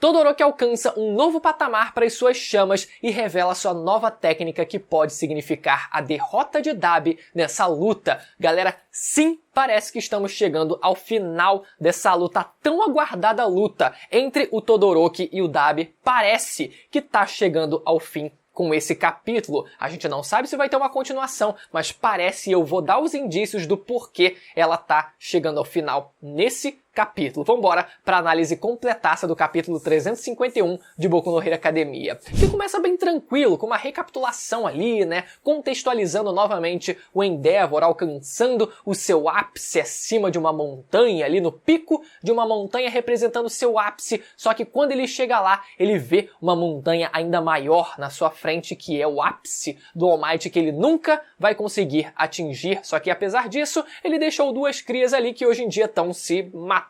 Todoroki alcança um novo patamar para as suas chamas e revela sua nova técnica que pode significar a derrota de Dabi nessa luta. Galera, sim, parece que estamos chegando ao final dessa luta, tão aguardada luta entre o Todoroki e o Dabi. Parece que tá chegando ao fim com esse capítulo. A gente não sabe se vai ter uma continuação, mas parece, eu vou dar os indícios do porquê ela tá chegando ao final nesse capítulo. Vambora para análise completaça do capítulo 351 de Boku no Hero Academia. Que começa bem tranquilo, com uma recapitulação ali, né? Contextualizando novamente o Endeavor alcançando o seu ápice acima de uma montanha, ali no pico de uma montanha representando o seu ápice, só que quando ele chega lá, ele vê uma montanha ainda maior na sua frente, que é o ápice do All Might, que ele nunca vai conseguir atingir, só que apesar disso, ele deixou duas crias ali que hoje em dia estão se matando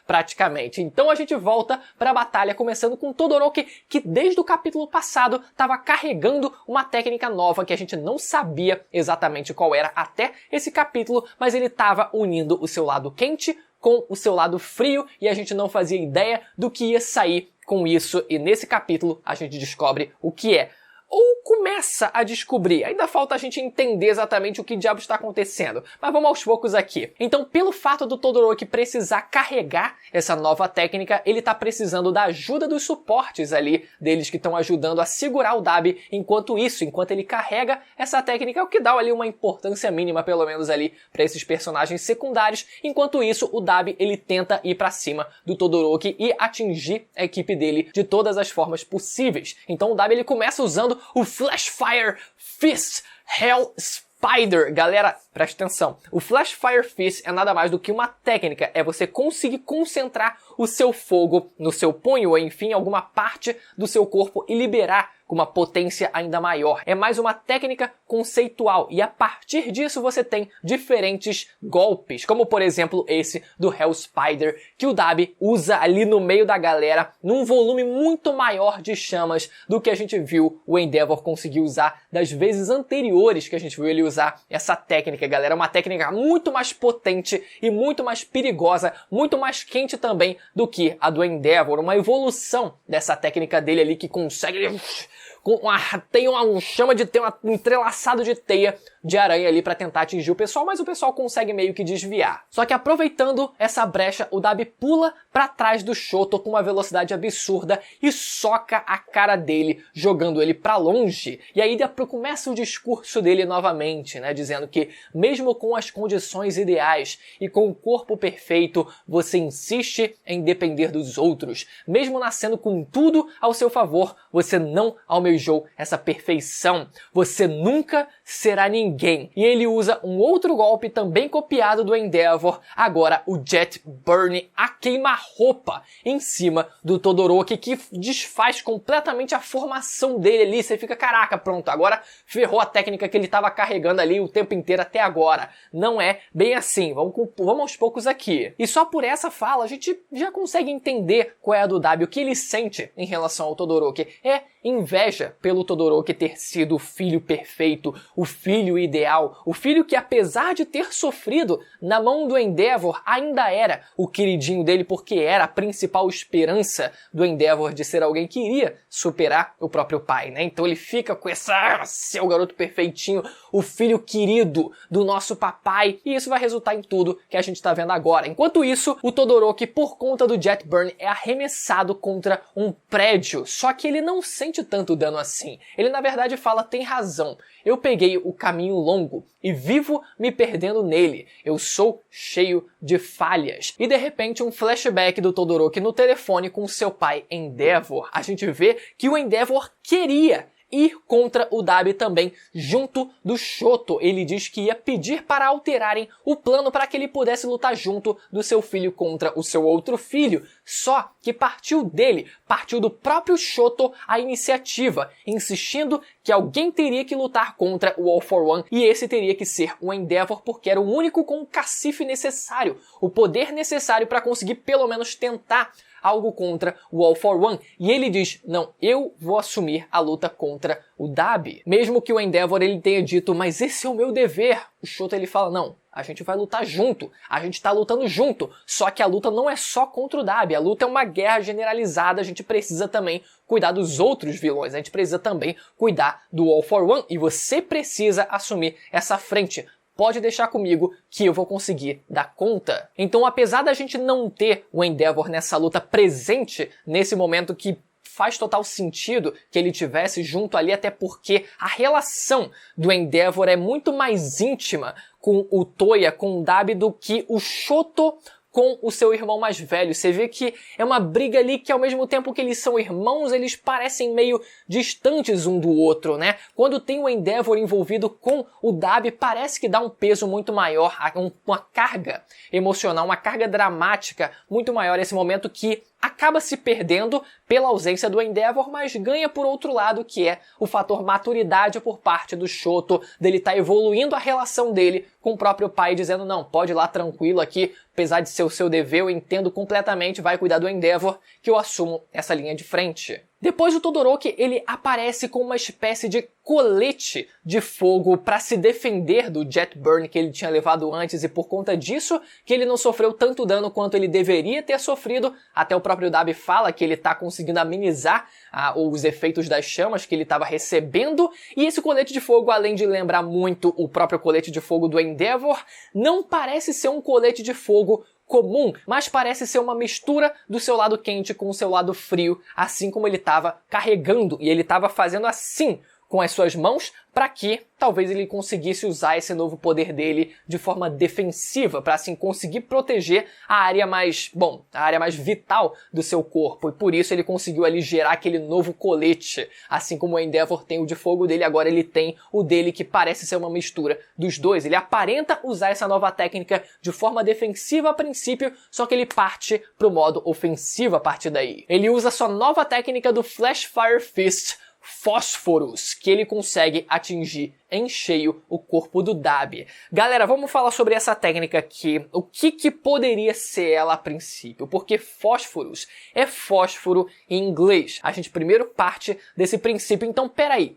praticamente. Então a gente volta para a batalha, começando com Todoroki, que desde o capítulo passado estava carregando uma técnica nova que a gente não sabia exatamente qual era até esse capítulo, mas ele estava unindo o seu lado quente com o seu lado frio e a gente não fazia ideia do que ia sair com isso, e nesse capítulo a gente descobre o que é. Ou começa a descobrir. Ainda falta a gente entender exatamente o que diabo está acontecendo. Mas vamos aos poucos aqui. Então, pelo fato do Todoroki precisar carregar essa nova técnica, ele tá precisando da ajuda dos suportes ali, deles que estão ajudando a segurar o Dabi enquanto ele carrega essa técnica, o que dá ali uma importância mínima, pelo menos ali, para esses personagens secundários. Enquanto isso, o Dabi, ele tenta ir pra cima do Todoroki e atingir a equipe dele de todas as formas possíveis. Então o Dabi, ele começa usando o Flash Fire Fist Hell Spider. Galera, presta atenção. O Flash Fire Fist é nada mais do que uma técnica. É você conseguir concentrar o seu fogo no seu punho ou enfim, alguma parte do seu corpo e liberar com uma potência ainda maior. É mais uma técnica conceitual e a partir disso você tem diferentes golpes, como por exemplo esse do Hell Spider, que o Dabi usa ali no meio da galera num volume muito maior de chamas do que a gente viu o Endeavor conseguir usar das vezes anteriores que a gente viu ele usar essa técnica, galera. É uma técnica muito mais potente e muito mais perigosa, muito mais quente também do que a do Endeavor, uma evolução dessa técnica dele ali que consegue tem uma chama de teia, um entrelaçado de teia de aranha ali pra tentar atingir o pessoal, mas o pessoal consegue meio que desviar. Só que aproveitando essa brecha, o Dabi pula pra trás do Shoto com uma velocidade absurda e soca a cara dele, jogando ele pra longe. E aí começa o discurso dele novamente, né, dizendo que mesmo com as condições ideais e com o corpo perfeito, você insiste em depender dos outros. Mesmo nascendo com tudo ao seu favor, você não almejou essa perfeição. Você nunca será ninguém. E ele usa um outro golpe também copiado do Endeavor, agora o Jet Burn, a queima-roupa, em cima do Todoroki, que desfaz completamente a formação dele ali. Você fica, caraca, pronto, agora ferrou a técnica que ele estava carregando ali o tempo inteiro até agora. Não é bem assim, vamos aos poucos aqui. E só por essa fala a gente já consegue entender qual é a do Dabi, o que ele sente em relação ao Todoroki. É inveja pelo Todoroki ter sido o filho perfeito, o filho ideal, o filho que apesar de ter sofrido na mão do Endeavor, ainda era o queridinho dele porque era a principal esperança do Endeavor de ser alguém que iria superar o próprio pai, né? Então ele fica com seu garoto perfeitinho, o filho querido do nosso papai, e isso vai resultar em tudo que a gente tá vendo agora. Enquanto isso, o Todoroki, por conta do Jet Burn, é arremessado contra um prédio, só que ele não sente tanto dano assim. Ele na verdade fala, tem razão, eu peguei o caminho longo e vivo me perdendo nele. Eu sou cheio de falhas. E de repente um flashback do Todoroki no telefone com seu pai Endeavor. A gente vê que o Endeavor queria ir contra o Dabi também, junto do Shoto. Ele diz que ia pedir para alterarem o plano para que ele pudesse lutar junto do seu filho contra o seu outro filho. Só que partiu do próprio Shoto a iniciativa, insistindo que alguém teria que lutar contra o All for One, e esse teria que ser o Endeavor, porque era o único com o cacife necessário, o poder necessário para conseguir pelo menos tentar algo contra o All for One. E ele diz, não, eu vou assumir a luta contra o Dabi. Mesmo que o Endeavor ele tenha dito, mas esse é o meu dever, o Shota ele fala, não, a gente vai lutar junto, a gente tá lutando junto, só que a luta não é só contra o Dabi, a luta é uma guerra generalizada, a gente precisa também cuidar dos outros vilões, a gente precisa também cuidar do All for One, e você precisa assumir essa frente. Pode deixar comigo que eu vou conseguir dar conta. Então, apesar da gente não ter o Endeavor nessa luta presente, nesse momento que faz total sentido que ele tivesse junto ali, até porque a relação do Endeavor é muito mais íntima com o Toya, com o Dabi, do que o Shoto com o seu irmão mais velho. Você vê que é uma briga ali que ao mesmo tempo que eles são irmãos, eles parecem meio distantes um do outro, né? Quando tem o Endeavor envolvido com o Dabi, parece que dá um peso muito maior, uma carga emocional, uma carga dramática muito maior esse momento que acaba se perdendo pela ausência do Endeavor, mas ganha por outro lado, que é o fator maturidade por parte do Shoto, dele estar evoluindo a relação dele com o próprio pai, dizendo, não, pode ir lá tranquilo aqui, apesar de ser o seu dever, eu entendo completamente, vai cuidar do Endeavor, que eu assumo essa linha de frente. Depois o Todoroki, ele aparece com uma espécie de colete de fogo para se defender do Jet Burn que ele tinha levado antes, e por conta disso que ele não sofreu tanto dano quanto ele deveria ter sofrido. Até o próprio Dabi fala que ele tá conseguindo amenizar os efeitos das chamas que ele estava recebendo, e esse colete de fogo, além de lembrar muito o próprio colete de fogo do Endeavor, não parece ser um colete de fogo comum, mas parece ser uma mistura do seu lado quente com o seu lado frio, assim como ele estava carregando, e ele estava fazendo assim com as suas mãos, para que talvez ele conseguisse usar esse novo poder dele de forma defensiva, para assim conseguir proteger a área mais vital do seu corpo, e por isso ele conseguiu ali gerar aquele novo colete, assim como o Endeavor tem o de fogo dele, agora ele tem o dele, que parece ser uma mistura dos dois. Ele aparenta usar essa nova técnica de forma defensiva a princípio, só que ele parte pro modo ofensivo a partir daí. Ele usa sua nova técnica do Flash Fire Fist Phosphorus, que ele consegue atingir em cheio o corpo do Dabi. Galera, vamos falar sobre essa técnica aqui. O que poderia ser ela a princípio? Porque Phosphorus é fósforo em inglês. A gente primeiro parte desse princípio. Então, peraí.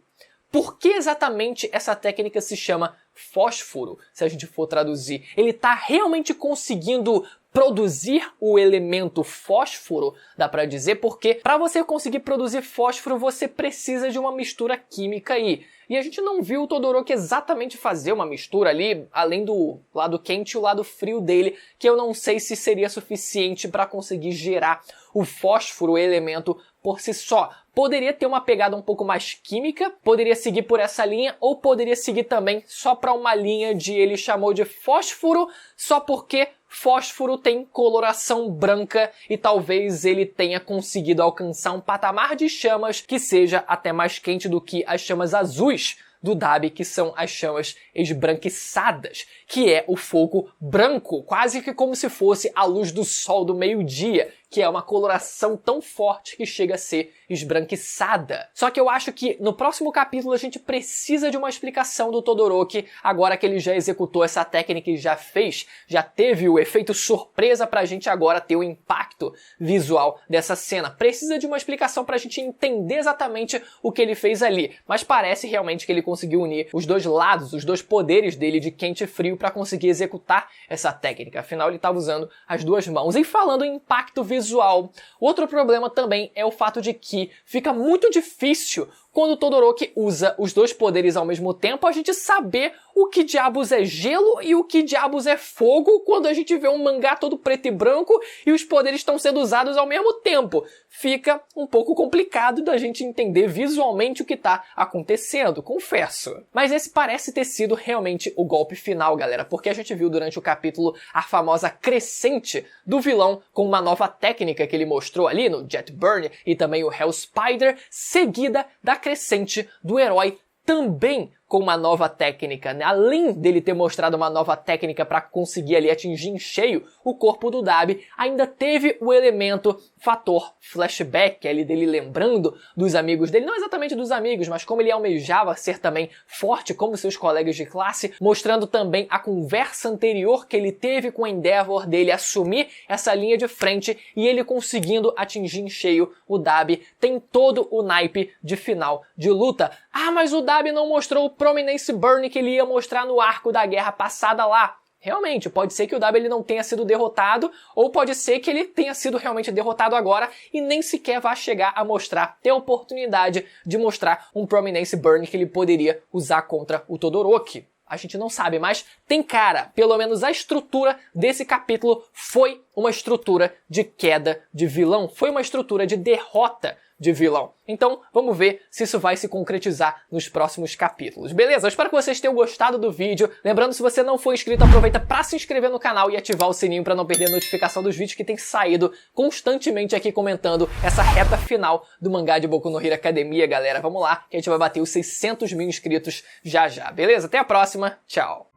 Por que exatamente essa técnica se chama fósforo, se a gente for traduzir? Ele está realmente conseguindo produzir o elemento fósforo, dá pra dizer, porque para você conseguir produzir fósforo, você precisa de uma mistura química aí. E a gente não viu o Todoroki exatamente fazer uma mistura ali, além do lado quente e o lado frio dele, que eu não sei se seria suficiente para conseguir gerar o fósforo, o elemento, por si só. Poderia ter uma pegada um pouco mais química, poderia seguir por essa linha, ou poderia seguir também só para uma linha de ele chamou de fósforo, só porque fósforo tem coloração branca e talvez ele tenha conseguido alcançar um patamar de chamas que seja até mais quente do que as chamas azuis do Dabi, que são as chamas esbranquiçadas, que é o fogo branco, quase que como se fosse a luz do sol do meio-dia, que é uma coloração tão forte que chega a ser esbranquiçada. Só que eu acho que no próximo capítulo a gente precisa de uma explicação do Todoroki, agora que ele já executou essa técnica e já fez, já teve o efeito surpresa pra gente agora ter o impacto visual dessa cena. Precisa de uma explicação pra gente entender exatamente o que ele fez ali, mas parece realmente que ele conseguiu unir os dois lados, os dois poderes dele de quente e frio para conseguir executar essa técnica. Afinal, ele estava usando as duas mãos. E falando em impacto visual, outro problema também é o fato de que fica muito difícil quando o Todoroki usa os dois poderes ao mesmo tempo, a gente saber o que diabos é gelo e o que diabos é fogo quando a gente vê um mangá todo preto e branco e os poderes estão sendo usados ao mesmo tempo. Fica um pouco complicado da gente entender visualmente o que está acontecendo, confesso. Mas esse parece ter sido realmente o golpe final, galera, porque a gente viu durante o capítulo a famosa crescente do vilão com uma nova técnica que ele mostrou ali no Jet Burn e também o Hell Spider, seguida da crescente do herói também com uma nova técnica, né? Além dele ter mostrado uma nova técnica para conseguir ali atingir em cheio o corpo do Dabi, ainda teve o elemento fator flashback, ali dele lembrando dos amigos dele, não exatamente dos amigos, mas como ele almejava ser também forte como seus colegas de classe, mostrando também a conversa anterior que ele teve com o Endeavor dele assumir essa linha de frente e ele conseguindo atingir em cheio o Dabi. Tem todo o naipe de final de luta. Ah, mas o Dabi não mostrou o Prominence Burn que ele ia mostrar no arco da guerra passada lá. Realmente, pode ser que o Dabi ele não tenha sido derrotado, ou pode ser que ele tenha sido realmente derrotado agora e nem sequer vá chegar a mostrar, ter a oportunidade de mostrar um Prominence Burn que ele poderia usar contra o Todoroki. A gente não sabe, mas tem cara, pelo menos a estrutura desse capítulo foi uma estrutura de queda de vilão, foi uma estrutura de derrota de vilão. Então, vamos ver se isso vai se concretizar nos próximos capítulos. Beleza? Eu espero que vocês tenham gostado do vídeo. Lembrando, se você não for inscrito, aproveita para se inscrever no canal e ativar o sininho para não perder a notificação dos vídeos que tem saído constantemente aqui comentando essa reta final do mangá de Boku no Hero Academia, galera. Vamos lá, que a gente vai bater os 600 mil inscritos já já. Beleza? Até a próxima. Tchau.